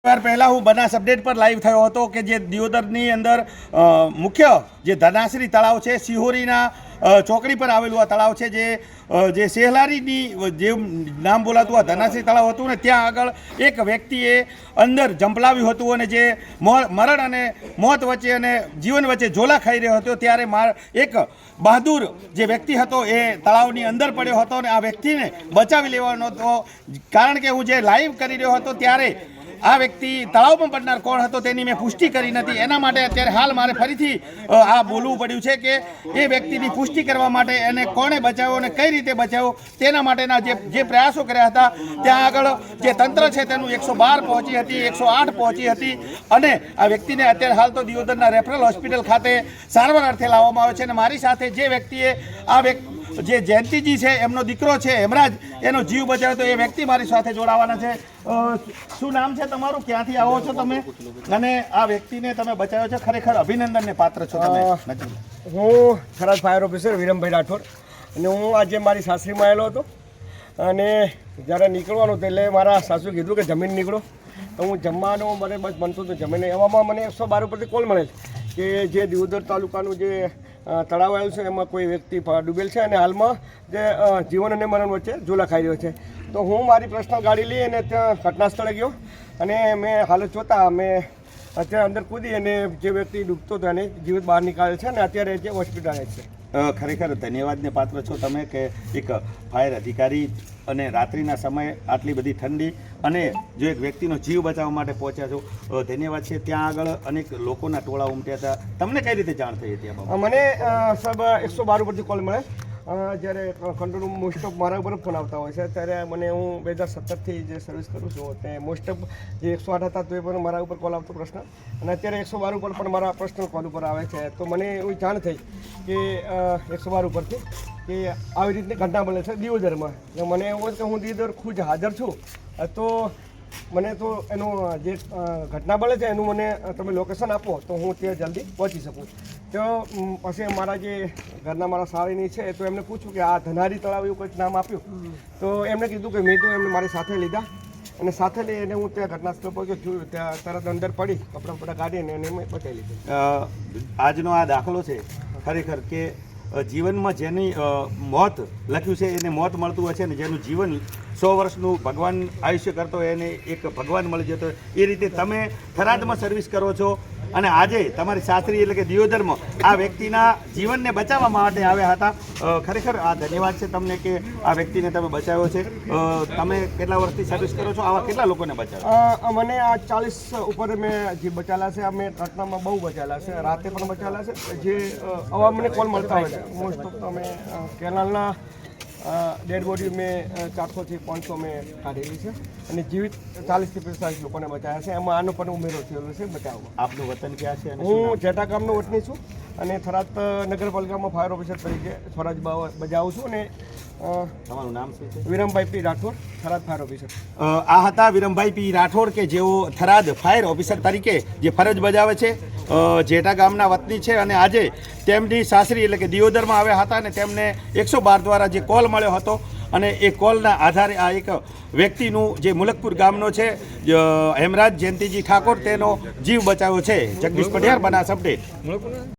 વાર પહેલાં હું બનાસ અપડેટ પર લાઈવ થયો હતો કે જે દિયોદરની અંદર મુખ્ય જે ધનાશ્રી તળાવ છે, સિહોરીના ચોકડી પર આવેલું આ તળાવ છે, જે સેહલારીની જે નામ બોલાતું આ ધનાશ્રી તળાવ હતું ને ત્યાં આગળ એક વ્યક્તિએ અંદર જંપલાવ્યું હતું અને જે મરણ અને મોત વચ્ચે અને જીવન વચ્ચે ઝોલા ખાઈ રહ્યો હતો ત્યારે એક બહાદુર જે વ્યક્તિ હતો એ તળાવની અંદર પડ્યો હતો અને આ વ્યક્તિને બચાવી લેવાનો હતો, કારણ કે હું જે લાઈવ કરી રહ્યો હતો ત્યારે આ વ્યક્તિ તળાવમાં પડનાર કોણ હતો તેની મેં પુષ્ટિ કરી નથી. એના માટે અત્યારે હાલ મારે ફરીથી આ બોલવું પડ્યું છે કે એ વ્યક્તિની પુષ્ટિ કરવા માટે એને કોણે બચાવ્યો અને કઈ રીતે બચાવ્યો તેના માટેના જે પ્રયાસો કર્યા હતા ત્યાં આગળ જે તંત્ર છે તેનું 112 પહોંચી હતી, 108 પહોંચી હતી અને આ વ્યક્તિને અત્યારે હાલ તો દિયોદરના રેફરલ હોસ્પિટલ ખાતે સારવાર અર્થે લાવવામાં આવ્યો છે. અને મારી સાથે જે વ્યક્તિએ આ જે જયંતિજી છે એમનો દીકરો છે હેમરાજ, એનો જીવ બચાવ્યો તો એ વ્યક્તિ મારી સાથે જોડાવાના છે. શું નામ છે તમારું, ક્યાંથી આવો છો તમે અને આ વ્યક્તિને તમે બચાવ્યો છે, ખરેખર અભિનંદનને પાત્ર છો તમે? હું થરાદ ફાયર ઓફિસર વિરમભાઈ રાઠોડ અને હું આજે મારી સાસરીમાં આવેલો હતો અને જ્યારે નીકળવાનું હતું એટલે મારા સાસુએ કીધું કે જમીન નીકળો, તો હું જમવાનું મને બસ બનતું હતું જમીન. એવામાં મને 112 ઉપરથી કોલ મળે છે કે જે દિયોદર તાલુકાનું જે તળાવ આવ્યું છે એમાં કોઈ વ્યક્તિ ડૂબેલ છે અને હાલમાં જે જીવન અને મરણ વચ્ચે ઝોલા ખાઈ રહ્યો છે. તો હું મારી પર્સનલ ગાડી લઈ અને ત્યાં ઘટના સ્થળે ગયો અને મેં હાલત જોતા મેં અત્યારે અંદર કૂદી અને જે વ્યક્તિ ડૂબતો હતો એને જીવિત બહાર નીકાળે છે અને અત્યારે જે હોસ્પિટલ છે. ખરેખર ધન્યવાદને પાત્ર છો તમે કે એક ફાયર અધિકારી અને રાત્રિના સમયે આટલી બધી ઠંડી અને જો એક વ્યક્તિનો જીવ બચાવવા માટે પહોંચ્યા છો, ધન્યવાદ છે. ત્યાં આગળ અનેક લોકોના ટોળા ઉમટ્યા હતા, તમને કઈ રીતે જાણ થઈ હતી? મને સાહેબ 112 પરથી કોલ મળે જ્યારે કંટ્રોલ રૂમ મોસ્ટ ઓફ મારા ઉપર ફોન આવતા હોય છે ત્યારે મને હું 2017થી જે સર્વિસ કરું છું તે મોસ્ટ ઓફ જે 108 હતા તો એ પણ મારા ઉપર કોલ આવતો પ્રશ્ન અને અત્યારે 112 ઉપર પણ મારા પર્સનલ કોલ ઉપર આવે છે. તો મને એવી જાણ થઈ કે 112 ઉપરથી કે આવી રીતની ઘટના બને છે દિયોદરમાં. મને એવું કે હું દિયોદર ખુદ હાજર છું તો મને તો એનું જે ઘટના બને છે એનું મને તમે લોકેશન આપો તો હું ત્યાં જલ્દી પહોંચી શકું. તો પછી મારા જે ઘરના મારા સાળીની છે તો એમને પૂછ્યું કે આ ધનારી તળાવ એવું કંઈક નામ આપ્યું તો એમને કીધું કે મેં તો એમને મારી સાથે લીધા અને સાથે લઈને હું ત્યાં ઘટના સ્થળ પર જોયું ત્યાં તરત અંદર પડી કપડાં કાઢીને એને મેં બચાવી લીધું. આજનો આ દાખલો છે ખરેખર કે જીવનમાં જેની મોત લખ્યું છે એને મોત મળતું હોય છે ને જેનું જીવન 100 વર્ષનું ભગવાન આયુષ્ય કરતો હોય એને એક ભગવાન મળી જતો હોય એ રીતે તમે થરાદમાં સર્વિસ કરો છો અને આજે તમારી સાસરી એટલે કે દિયોદરમાં આ વ્યક્તિના જીવનને બચાવવા માટે આવ્યા હતા. ખરેખર આ ધન્યવાદ છે તમને કે આ વ્યક્તિને તમે બચાવ્યો છે. તમે કેટલા વર્ષથી સર્વિસ કરો છો, આવા કેટલા લોકોને બચાવ્યા? મને આ 40 ઉપર મેં જે બચાવેલા છે, અમે ઘટનામાં બહુ બચાવેલા છે, રાતે પણ બચાવેલા છે. જે આવા મને કોલ મળતા હોય છે મોસ્ટ ઓફ અમે કેનાલના ડેડ બોડી મેં 400 થી 500 મેં કાઢેલી છે અને જીવિત 40 થી 45 લોકોને બચાવ્યા છે. એમાં આનો પણ ઉમેરો થયેલો છે બચાવમાં. આપનું વતન ક્યાં છે? હું જેટા ગામનો વતની છું અને થરાદ નગરપાલિકામાં ફાયર ઓફિસર તરીકે ફરજ બજાવું છું અને તમારું નામ શું છે? વિરમભાઈ પી રાઠોડ, થરાદ ફાયર ઓફિસર. આ હતા વિરમભાઈ પી રાઠોડ કે જેઓ થરાદ ફાયર ઓફિસર તરીકે જે ફરજ બજાવે છે, જેટા ગામના વતની છે અને આજે તેમની સાસરી એટલે કે દિયોદરમાં આવ્યા હતા અને તેમને 112 દ્વારા જે કોલ મળ્યો હતો અને એ કોલના આધારે આ એક વ્યક્તિનું જે મુલકપુર ગામનો છે હેમરાજ જયંતિજી ઠાકોર તેનો જીવ બચાવ્યો છે. જગદીશ પઢિયાર, બનાસ અપડેટ.